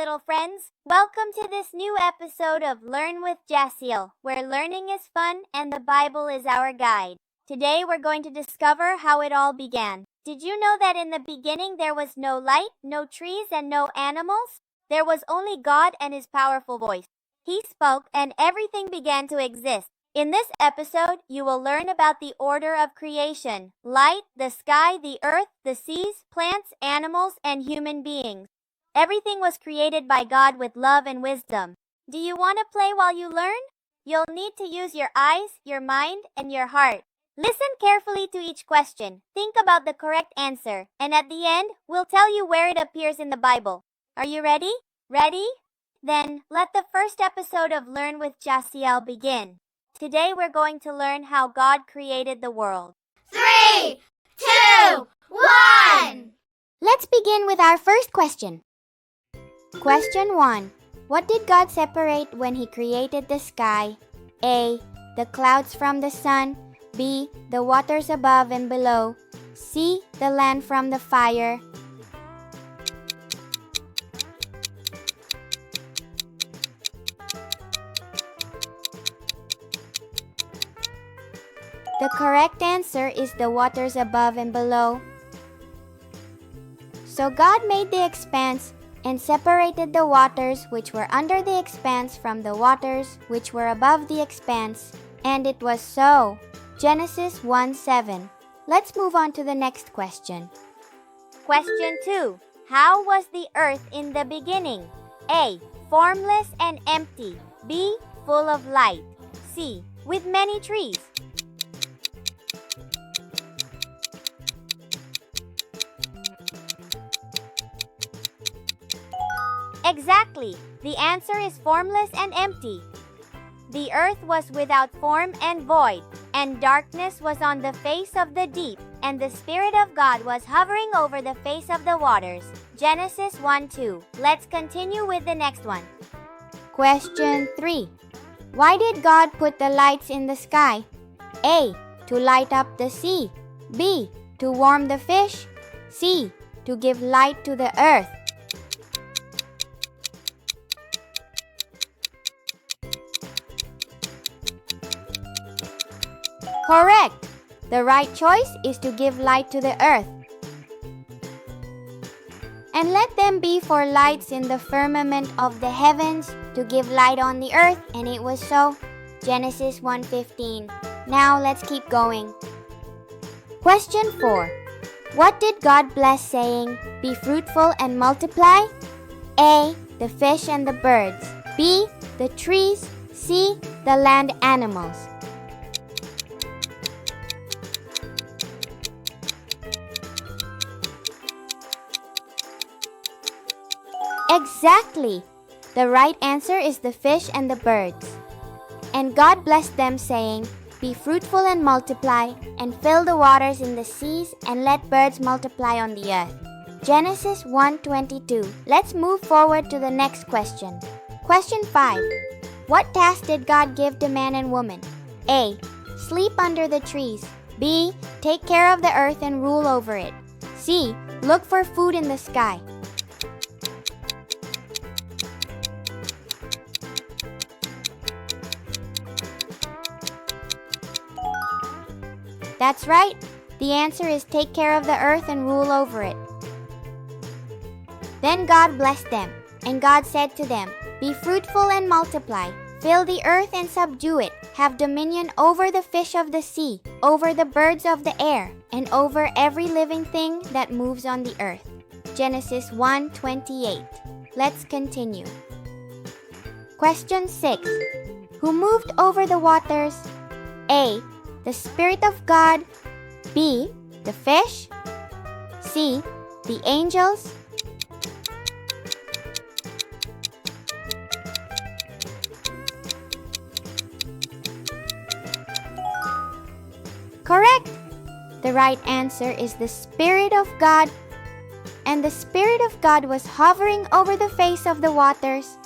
little friends. Welcome to this new episode of Learn with Jassiel, where learning is fun and the Bible is our guide. Today we're going to discover how it all began. Did you know that in the beginning there was no light, no trees, and no animals? There was only God and His powerful voice. He spoke and everything began to exist. In this episode, you will learn about the order of creation: light, the sky, the earth, the seas, plants, animals, and human beings. Everything was created by God with love and wisdom. Do you want to play while you learn? You'll need to use your eyes, your mind, and your heart. Listen carefully to each question. Think about the correct answer, and at the end, we'll tell you where it appears in the Bible. Are you ready? Ready? Then, let the first episode of Learn with Jassiel begin. Today we're going to learn how God created the world. 3, 2, 1! Let's begin with our first question. Question 1. What did God separate when He created the sky? A. The clouds from the sun. B. The waters above and below. C. The land from the fire. The correct answer is the waters above and below. So God made the expanse and separated the waters which were under the expanse from the waters which were above the expanse, and it was so. Genesis 1:7. Let's move on to the next question. Question 2. How was the earth in the beginning? A. Formless and empty. B. Full of light. C. With many trees. Exactly. The answer is formless and empty. The earth was without form and void, and darkness was on the face of the deep, and the Spirit of God was hovering over the face of the waters. Genesis 1:2. Let's continue with the next one. Question 3. Why did God put the lights in the sky? A. To light up the sea. B. To warm the fish. C. To give light to the earth. Correct! The right choice is to give light to the earth. And let them be for lights in the firmament of the heavens to give light on the earth, and it was so. Genesis 1:15. Now let's keep going. Question 4. What did God bless, saying, "Be fruitful and multiply"? A. The fish and the birds. B. The trees. C. The land animals. Exactly! The right answer is the fish and the birds. And God blessed them, saying, "Be fruitful and multiply, and fill the waters in the seas, and let birds multiply on the earth." Genesis 1:22. Let's move forward to the next question. Question 5. What task did God give to man and woman? A. Sleep under the trees. B. Take care of the earth and rule over it. C. Look for food in the sky. That's right. The answer is take care of the earth and rule over it. Then God blessed them, and God said to them, "Be fruitful and multiply, fill the earth and subdue it, have dominion over the fish of the sea, over the birds of the air, and over every living thing that moves on the earth." Genesis 1:28. Let's continue. Question 6. Who moved over the waters? A. The Spirit of God. B. The fish. C. The angels. Correct! The right answer is the Spirit of God. And the Spirit of God was hovering over the face of the waters.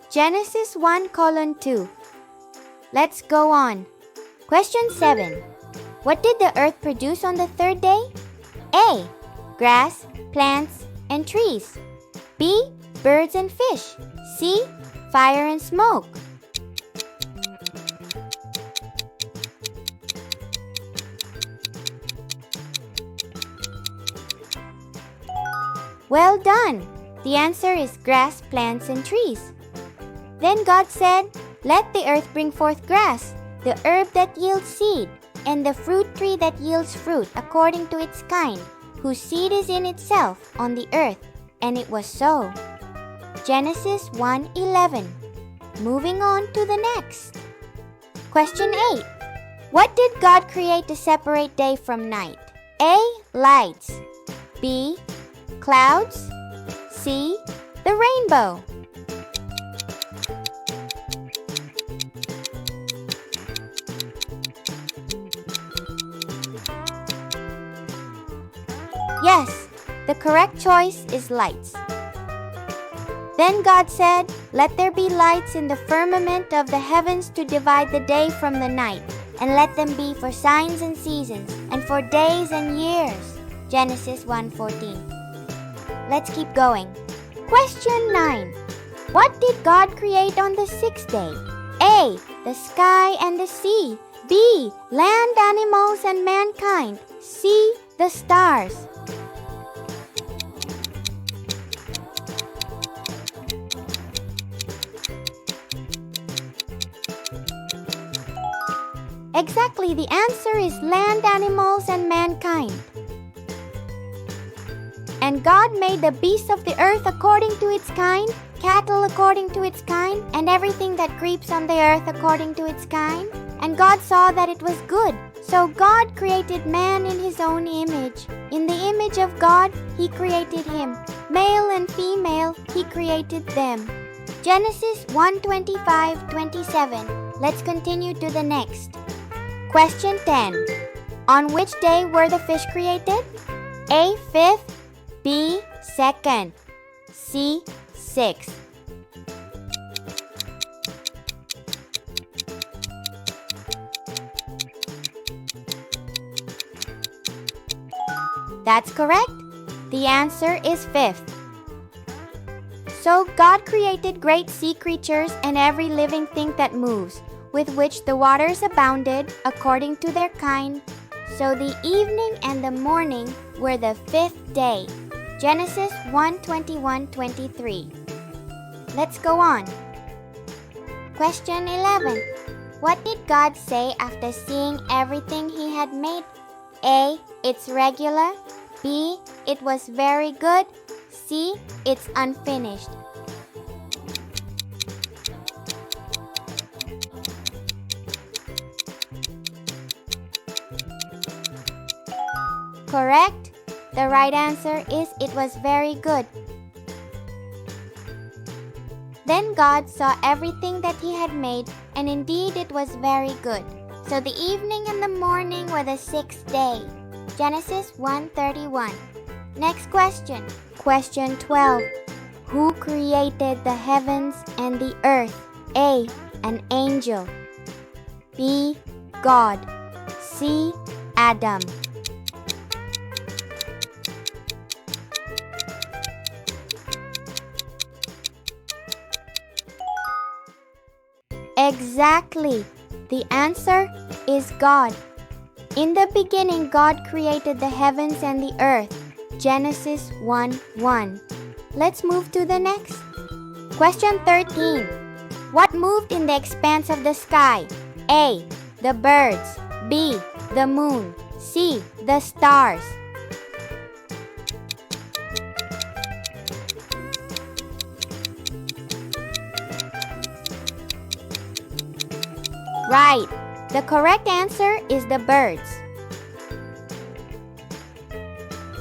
Genesis 1:2. Let's go on. Question 7. What did the earth produce on the third day? A. Grass, plants, and trees. B. birds and fish. C. Fire and smoke. Well done! The answer is grass, plants, and trees. Then God said, "Let the earth bring forth grass, the herb that yields seed, and the fruit tree that yields fruit according to its kind, whose seed is in itself on the earth." And it was so. Genesis 1:11. Moving on to the next. Question 8. What did God create to separate day from night? A. Lights. B. Clouds. C. The rainbow. Yes, the correct choice is lights. Then God said, "Let there be lights in the firmament of the heavens to divide the day from the night, and let them be for signs and seasons, and for days and years." Genesis 1:14. Let's keep going. Question 9. What did God create on the sixth day? A. The sky and the sea. B. Land animals and mankind. C. The stars. Exactly, the answer is land animals and mankind. And God made the beasts of the earth according to its kind, cattle according to its kind, and everything that creeps on the earth according to its kind. And God saw that it was good. So God created man in his own image. In the image of God, he created him. Male and female, he created them. Genesis 1:25-27. Let's continue to the next. Question 10. On which day were the fish created? A. 5th. B. 2nd. C. 6th. That's correct. The answer is 5th. So God created great sea creatures and every living thing that moves, with which the waters abounded according to their kind. So the evening and the morning were the 5th day. Genesis 1:21-23. Let's go on. Question 11. What did God say after seeing everything he had made? A. It's regular. B. It was very good. C. It's unfinished. Correct. The right answer is it was very good. Then God saw everything that he had made, and indeed it was very good. So the evening and the morning were the 6th day. Genesis 1:31. Next question. Question 12. Who created the heavens and the earth? A. An angel. B. God. C. Adam. Exactly. The answer is God. In the beginning, God created the heavens and the earth. Genesis 1:1. Let's move to the next. Question 13. What moved in the expanse of the sky? A. The birds. B. The moon. C. The stars. Right. The correct answer is the birds.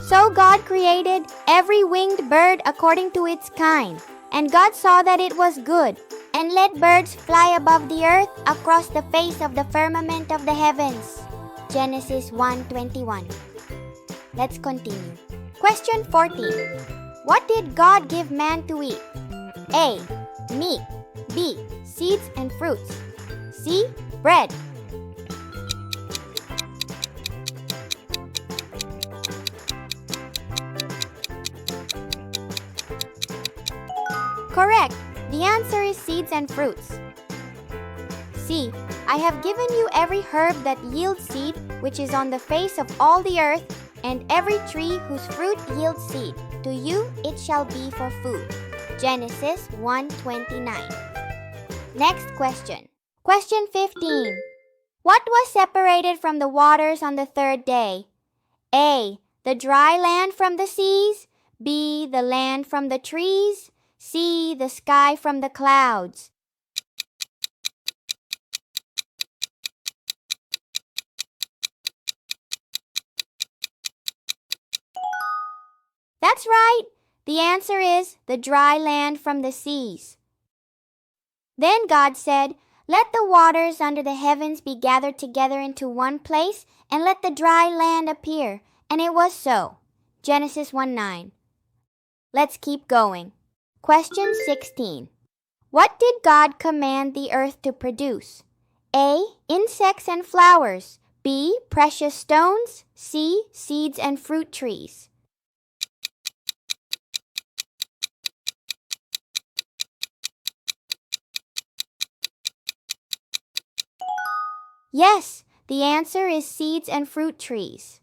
So God created every winged bird according to its kind. And God saw that it was good, and let birds fly above the earth across the face of the firmament of the heavens. Genesis 1:21. Let's continue. Question 14. What did God give man to eat? A. Meat. B. Seeds and fruits. C. Bread. Correct. The answer is seeds and fruits. See, I have given you every herb that yields seed, which is on the face of all the earth, and every tree whose fruit yields seed. To you it shall be for food. Genesis 1:29. Next question. Question 15. What was separated from the waters on the third day? A. The dry land from the seas. B. The land from the trees. C. The sky from the clouds. That's right. The answer is the dry land from the seas. Then God said, "Let the waters under the heavens be gathered together into one place, and let the dry land appear." And it was so. Genesis 1:9. Let's keep going. Question 16. What did God command the earth to produce? A. Insects and flowers. B. Precious stones. C. Seeds and fruit trees. Yes, the answer is seeds and fruit trees.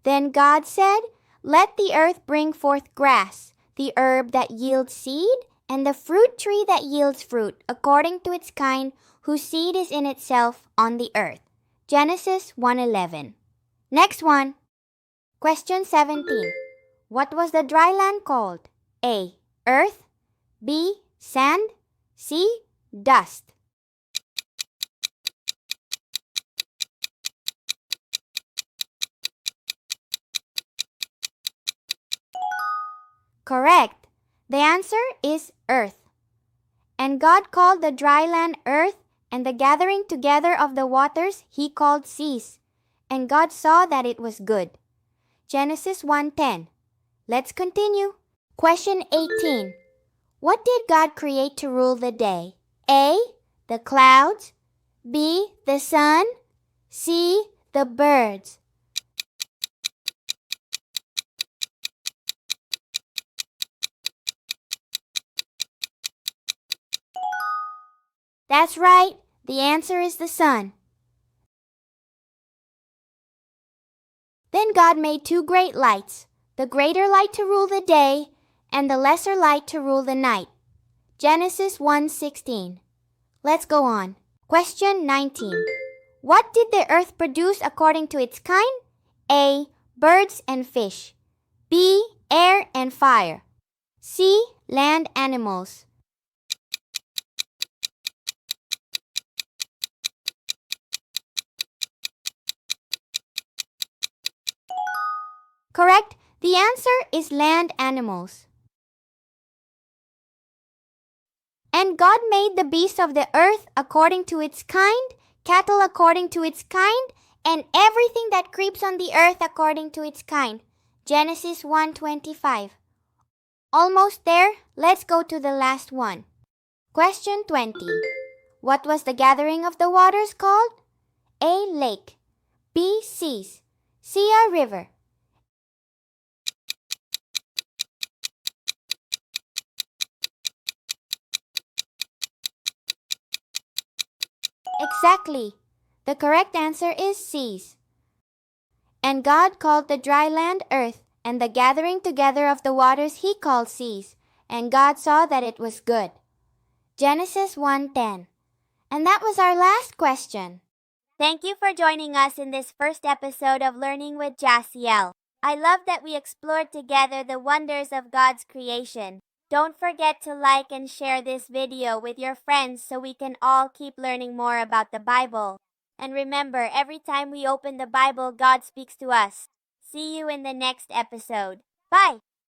Then God said, "Let the earth bring forth grass, the herb that yields seed, and the fruit tree that yields fruit, according to its kind, whose seed is in itself on the earth." Genesis 1:11. Next one. Question 17. What was the dry land called? A. Earth. B. Sand. C. Dust. Correct. The answer is earth. And God called the dry land earth, and the gathering together of the waters he called seas. And God saw that it was good. Genesis 1:10. Let's continue. Question 18. What did God create to rule the day? A. The clouds. B. The sun. C. The birds. That's right. The answer is the sun. Then God made two great lights, the greater light to rule the day, and the lesser light to rule the night. Genesis 1:16. Let's go on. Question 19. What did the earth produce according to its kind? A. Birds and fish. B. Air and fire. C. Land animals. Correct. The answer is land animals. And God made the beasts of the earth according to its kind, cattle according to its kind, and everything that creeps on the earth according to its kind. Genesis 1:25. Almost there. Let's go to the last one. Question 20. What was the gathering of the waters called? A. Lake. B. Seas. C. A river. Exactly. The correct answer is seas. And God called the dry land earth, and the gathering together of the waters he called seas. And God saw that it was good. Genesis 1:10. And that was our last question. Thank you for joining us in this first episode of Learning with Jassiel. I love that we explored together the wonders of God's creation. Don't forget to like and share this video with your friends so we can all keep learning more about the Bible. And remember, every time we open the Bible, God speaks to us. See you in the next episode. Bye!